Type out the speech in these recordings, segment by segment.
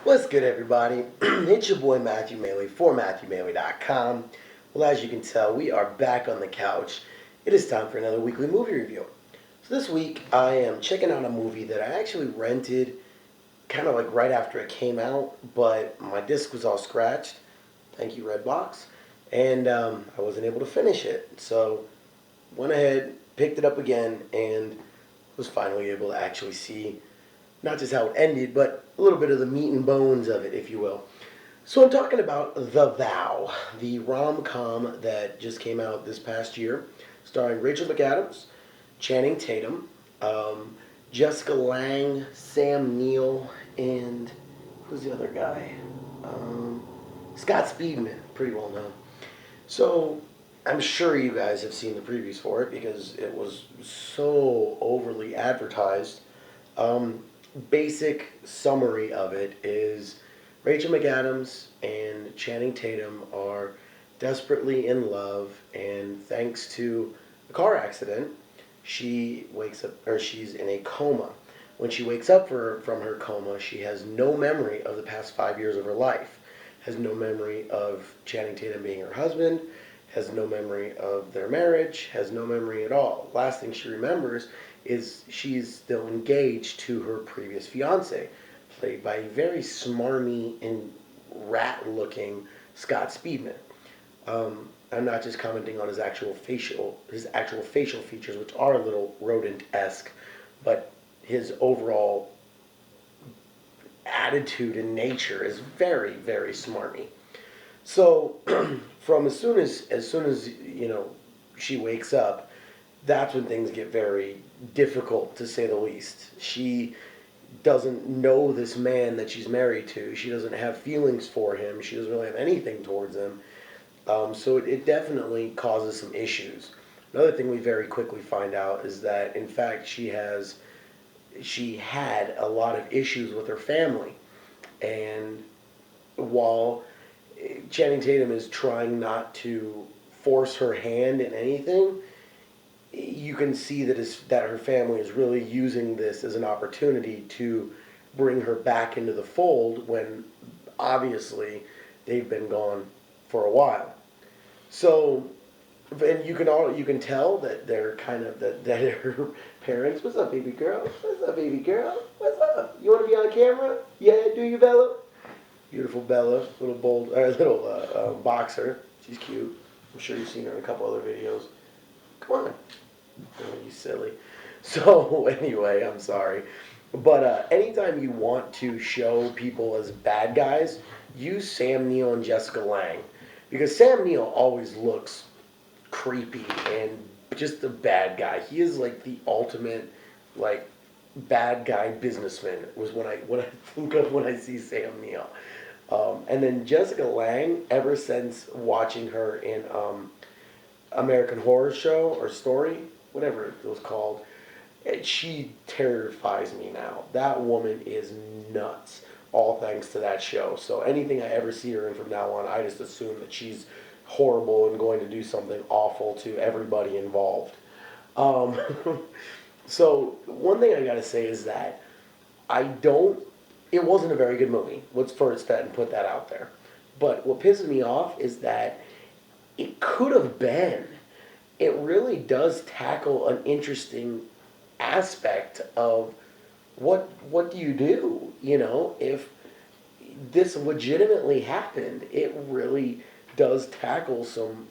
What's good, everybody? It's your boy Matthew Maley for MatthewMaley.com. Well, as you can tell, we are back on the couch. It is time for another weekly movie review. So this week, I am checking out a movie that I actually rented kind of like right after it came out, but my disc was all scratched. Thank you, Redbox. And I wasn't able to finish it. So went ahead, picked it up again, and was finally able to actually see not just how it ended, but a little bit of the meat and bones of it, if you will. So I'm talking about The Vow, the rom-com that just came out this past year, starring Rachel McAdams, Channing Tatum, um, Jessica Lange, Sam Neill, and who's the other guy? Scott Speedman, pretty well known. So I'm sure you guys have seen the previews for it because it was so overly advertised. Um, Basic summary of it is Rachel McAdams and Channing Tatum are desperately in love, and thanks to a car accident, she wakes up, or she's in a coma. When she wakes up from her coma, she has no memory of the past 5 years of her life, has no memory of Channing Tatum being her husband, has no memory of their marriage, has no memory at all. Last thing she remembers is she's still engaged to her previous fiance, played by a very smarmy and rat-looking Scott Speedman. I'm not just commenting on his actual facial features, which are a little rodent-esque, but his overall attitude and nature is very, very smarmy. So, from as soon as she wakes up, that's when things get very difficult, to say the least. She doesn't know this man that she's married to. She doesn't have feelings for him. She doesn't really have anything towards him. So it definitely causes some issues. Another thing we very quickly find out is that, in fact, she had a lot of issues with her family, and while Channing Tatum is trying not to force her hand in anything, you can see that her family is really using this as an opportunity to bring her back into the fold when obviously they've been gone for a while. So, and you can tell that they're kind of that her parents. What's up, baby girl? What's up, baby girl? What's up? You want to be on camera? Yeah, do you, Bella? Beautiful Bella, little little boxer. She's cute. I'm sure you've seen her in a couple other videos. Come on. Oh, you silly. So, anyway, I'm sorry. But anytime you want to show people as bad guys, use Sam Neill and Jessica Lange. Because Sam Neill always looks creepy and just a bad guy. He is like the ultimate, like, bad guy businessman, was what I think of when I see Sam Neill. And then Jessica Lange, ever since watching her in American Horror Show or Story, whatever it was called, she terrifies me now. That woman is nuts, all thanks to that show. So anything I ever see her in from now on, I just assume that she's horrible and going to do something awful to everybody involved. Um, so one thing I gotta say is that I don't. It wasn't a very good movie. Let's first that and put that out there. But what pisses me off is that it could have been. It really does tackle an interesting aspect of what do you do? If this legitimately happened, it really does tackle some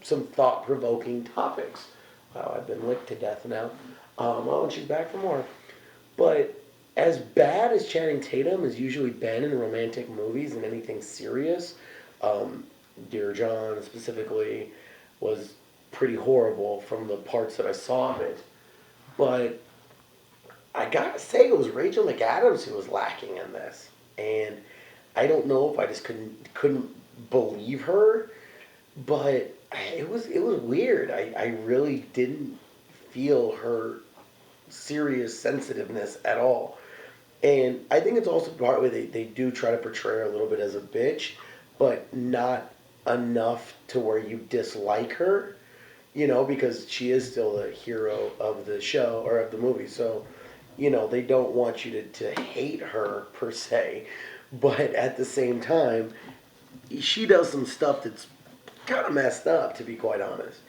thought provoking topics. Wow, I've been licked to death now. Oh, and she's back for more. But as bad as Channing Tatum has usually been in romantic movies and anything serious, Dear John specifically was pretty horrible from the parts that I saw of it. But I gotta say, it was Rachel McAdams who was lacking in this, and I don't know if I just couldn't believe her, but it was weird. I really didn't feel her serious sensitiveness at all. And I think it's also partly they do try to portray her a little bit as a bitch, but not enough to where you dislike her, because she is still the hero of the show or of the movie. So, they don't want you to hate her per se. but at the same time, she does some stuff that's kind of messed up, to be quite honest.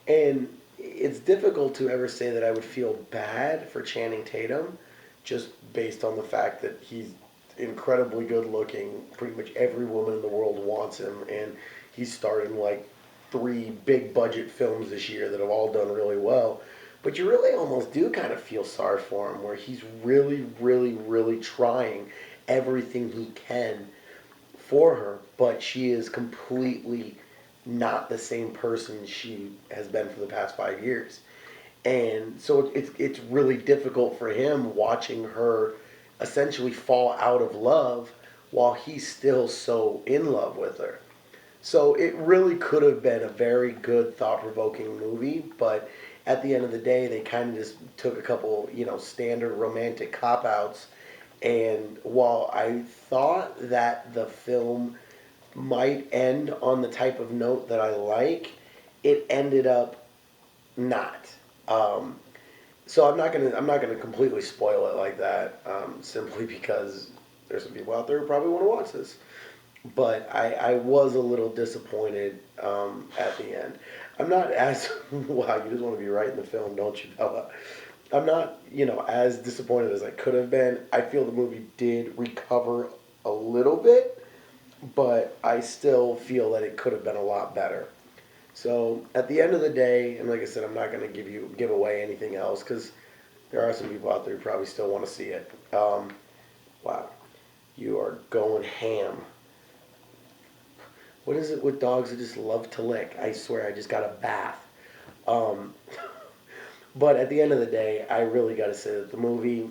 And it's difficult to ever say that I would feel bad for Channing Tatum, just based on the fact that he's incredibly good looking. Pretty much every woman in the world wants him, and he's starred in like three big budget films this year that have all done really well. But you really almost do kind of feel sorry for him, where he's really, really, really trying everything he can for her, but she is completely not the same person she has been for the past 5 years. And so it's really difficult for him watching her essentially fall out of love while he's still so in love with her. So it really could have been a very good, thought-provoking movie, but at the end of the day, they kind of just took a couple, standard romantic cop-outs. And while I thought that the film might end on the type of note that I like, it ended up not. Um, so I'm not gonna completely spoil it like that, simply because there's some people out there who probably want to watch this. But I was a little disappointed at the end. I'm not as wow. You just want to be right in the film, don't you, Bella? I'm not as disappointed as I could have been. I feel the movie did recover a little bit, but I still feel that it could have been a lot better. So at the end of the day, and like I said, I'm not going to give away anything else because there are some people out there who probably still want to see it. Wow, you are going ham. What is it with dogs that just love to lick? I swear, I just got a bath. Um, but at the end of the day, I really got to say that the movie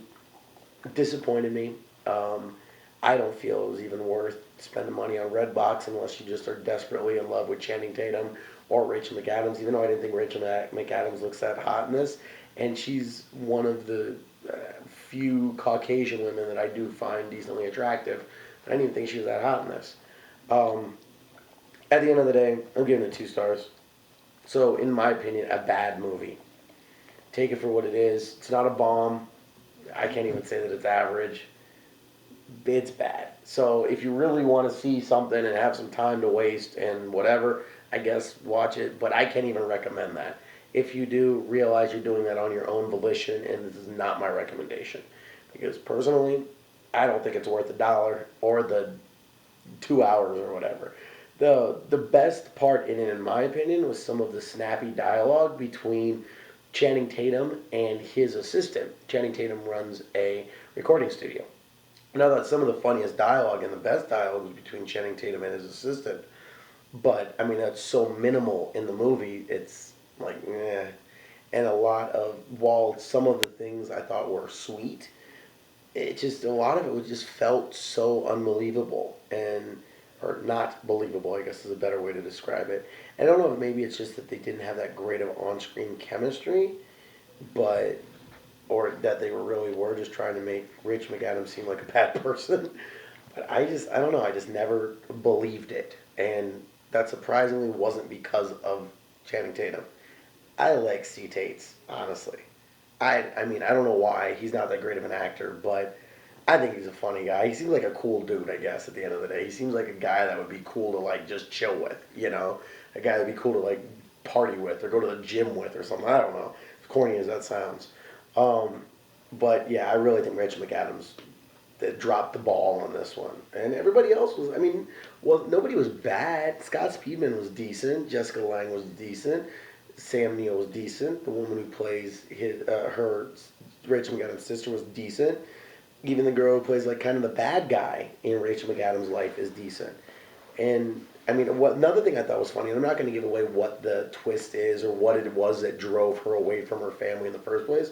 disappointed me. Um, I don't feel it was even worth spending money on Redbox unless you just are desperately in love with Channing Tatum or Rachel McAdams, even though I didn't think Rachel McAdams looks that hot in this. And she's one of the few Caucasian women that I do find decently attractive. I didn't even think she was that hot in this. Um, at the end of the day, I'm giving it 2 stars. So, in my opinion, a bad movie. Take it for what it is. It's not a bomb. I can't even say that it's average. It's bad. So if you really want to see something and have some time to waste and whatever, I guess watch it. But I can't even recommend that. If you do, realize you're doing that on your own volition, and this is not my recommendation. Because personally, I don't think it's worth $1 or the 2 hours or whatever. The best part in it, in my opinion, was some of the snappy dialogue between Channing Tatum and his assistant. Channing Tatum runs a recording studio. Now that's some of the funniest dialogue and the best dialogue was between Channing Tatum and his assistant. But I mean that's so minimal in the movie. It's like eh. And a lot of while some of the things I thought were sweet, it just a lot of it was just felt so unbelievable and or not believable. I guess is a better way to describe it. I don't know if maybe it's just that they didn't have that great of on-screen chemistry, but or that they were just trying to make Rich McAdams seem like a bad person. But I don't know, I just never believed it. And that surprisingly wasn't because of Channing Tatum. I like C. Tates, honestly. I mean, I don't know why. He's not that great of an actor, but I think he's a funny guy. He seems like a cool dude, I guess, at the end of the day. He seems like a guy that would be cool to, like, just chill with, you know? A guy that would be cool to, like, party with or go to the gym with or something. I don't know. As corny as that sounds. Um, but yeah, I really think Rachel McAdams that dropped the ball on this one, and everybody else was. I mean, well, nobody was bad. Scott Speedman was decent. Jessica Lange was decent. Sam Neill was decent. The woman who plays her Rachel McAdams' sister was decent. Even the girl who plays like kind of the bad guy in Rachel McAdams' life is decent. And I mean, another thing I thought was funny, and I'm not going to give away what the twist is or what it was that drove her away from her family in the first place.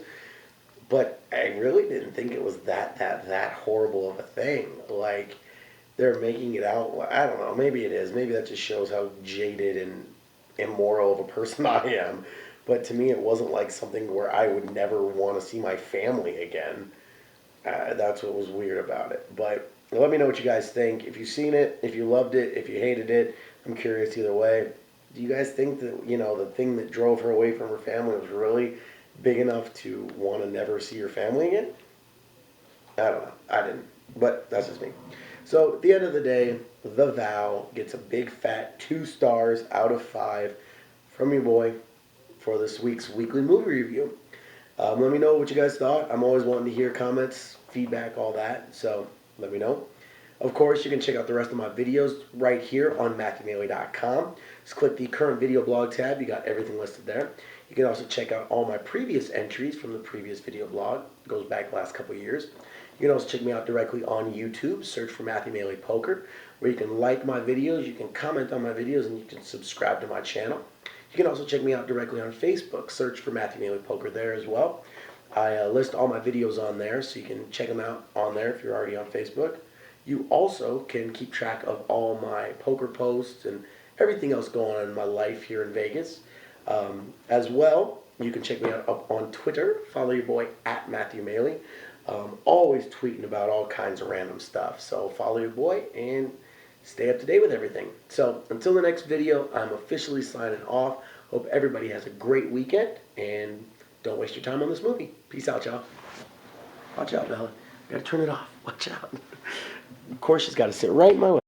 But I really didn't think it was that horrible of a thing. Like they're making it out. I don't know. Maybe it is. Maybe that just shows how jaded and immoral of a person I am. But to me, it wasn't like something where I would never want to see my family again. That's what was weird about it. But let me know what you guys think. If you've seen it, if you loved it, if you hated it, I'm curious either way. Do you guys think that, the thing that drove her away from her family was really big enough to want to never see your family again? I don't know. I didn't. But that's just me. So at the end of the day, The Vow gets a big fat 2 stars out of 5 from your boy for this week's weekly movie review. Let me know what you guys thought. I'm always wanting to hear comments, feedback, all that. So let me know. Of course, you can check out the rest of my videos right here on MatthewMaley.com. Just click the current video blog tab. You got everything listed there. You can also check out all my previous entries from the previous video blog. It goes back the last couple of years. You can also check me out directly on YouTube. Search for Matthew Maley Poker, where you can like my videos, you can comment on my videos, and you can subscribe to my channel. You can also check me out directly on Facebook. Search for Matthew Maley Poker there as well. I list all my videos on there, so you can check them out on there if you're already on Facebook. You also can keep track of all my poker posts and everything else going on in my life here in Vegas. As well, you can check me out up on Twitter. Follow your boy at Matthew Maley. Always tweeting about all kinds of random stuff. So follow your boy and stay up to date with everything. So until the next video, I'm officially signing off. Hope everybody has a great weekend, and don't waste your time on this movie. Peace out, y'all. Watch out, Bella. I gotta turn it off. Watch out. Of course, she's got to sit right in my way.